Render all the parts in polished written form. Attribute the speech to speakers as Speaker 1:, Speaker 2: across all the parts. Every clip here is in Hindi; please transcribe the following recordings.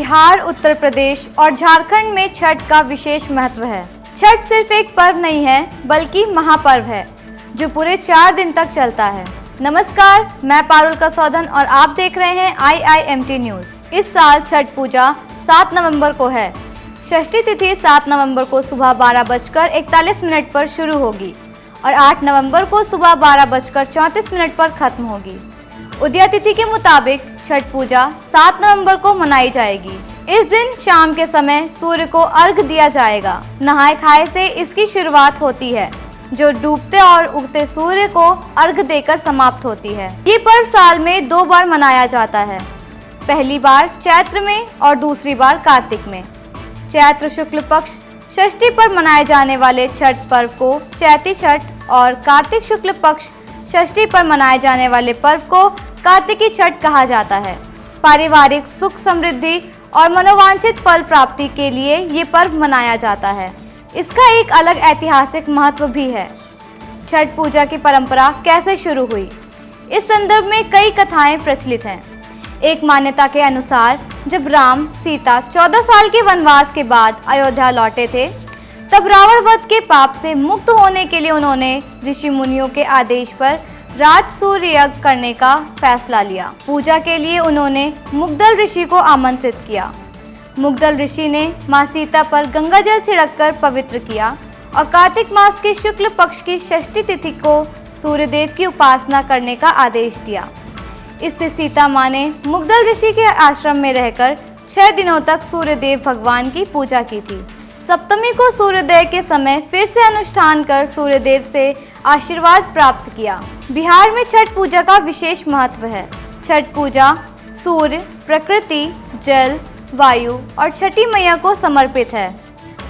Speaker 1: बिहार, उत्तर प्रदेश और झारखंड में छठ का विशेष महत्व है। छठ सिर्फ एक पर्व नहीं है बल्कि महापर्व है जो पूरे 4 दिन तक चलता है। नमस्कार, मैं पारुल कसौधन और आप देख रहे हैं IIMT न्यूज। इस साल छठ पूजा 7 नवंबर को है। षष्ठी तिथि 7 नवंबर को सुबह 12:41 पर शुरू होगी और 8 नवंबर को सुबह 12:34 पर खत्म होगी। उदया तिथि के मुताबिक छठ पूजा 7 नवंबर को मनाई जाएगी। इस दिन शाम के समय सूर्य को अर्घ दिया जाएगा। नहाए खाए से इसकी शुरुआत होती है जो डूबते और उगते सूर्य को अर्घ देकर समाप्त होती है। ये पर्व साल में 2 बार मनाया जाता है, पहली बार चैत्र में और दूसरी बार कार्तिक में। चैत्र शुक्ल पक्ष षष्ठी पर मनाए जाने वाले छठ पर्व को चैती छठ और कार्तिक शुक्ल पक्ष षष्ठी पर मनाए जाने वाले पर्व को कार्तिकी छठ कहा जाता है। पारिवारिक सुख समृद्धि और मनोवांछित फल प्राप्ति के लिए ये पर्व मनाया जाता है। इसका एक अलग ऐतिहासिक महत्व भी है। छठ पूजा की परंपरा कैसे शुरू हुई, इस संदर्भ में कई कथाएं प्रचलित हैं। एक मान्यता के अनुसार जब राम सीता 14 साल के वनवास के बाद अयोध्या लौटे थे, तब रावण वध के पाप से मुक्त होने के लिए उन्होंने ऋषि मुनियों के आदेश पर राजसूय यज्ञ करने का फैसला लिया। पूजा के लिए उन्होंने मुग्दल ऋषि को आमंत्रित किया। मुग्दल ऋषि ने मां सीता पर गंगा जल छिड़ककर पवित्र किया और कार्तिक मास के शुक्ल पक्ष की षष्ठी तिथि को सूर्यदेव की उपासना करने का आदेश दिया। इससे सीता मां ने मुग्दल ऋषि के आश्रम में रहकर 6 दिनों तक सूर्यदेव भगवान की पूजा की थी। सप्तमी को सूर्योदय के समय फिर से अनुष्ठान कर सूर्यदेव से आशीर्वाद प्राप्त किया। बिहार में छठ पूजा का विशेष महत्व है। छठ पूजा सूर्य, प्रकृति, जल, वायु और छठी मैया को समर्पित है।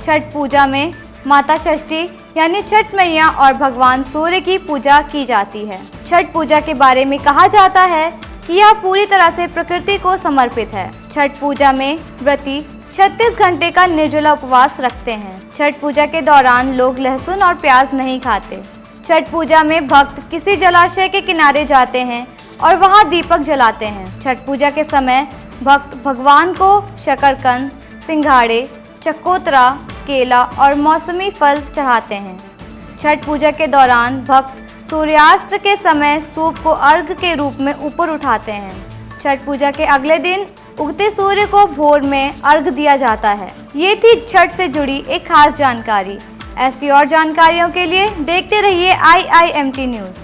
Speaker 1: छठ पूजा में माता षष्ठी यानी छठ मैया और भगवान सूर्य की पूजा की जाती है। छठ पूजा के बारे में कहा जाता है कि यह पूरी तरह से प्रकृति को समर्पित है। छठ पूजा में व्रती 36 घंटे का निर्जला उपवास रखते हैं। छठ पूजा के दौरान लोग लहसुन और प्याज नहीं खाते। छठ पूजा में भक्त किसी जलाशय के किनारे जाते हैं और वहां दीपक जलाते हैं। छठ पूजा के समय भक्त भगवान को शकरकंद, सिंघाड़े, चकोतरा, केला और मौसमी फल चढ़ाते हैं। छठ पूजा के दौरान भक्त सूर्यास्त के समय सूप को अर्घ के रूप में ऊपर उठाते हैं। छठ पूजा के अगले दिन उगते सूर्य को भोर में अर्घ दिया जाता है। ये थी छठ से जुड़ी एक खास जानकारी। ऐसी और जानकारियों के लिए देखते रहिए IIMT न्यूज़।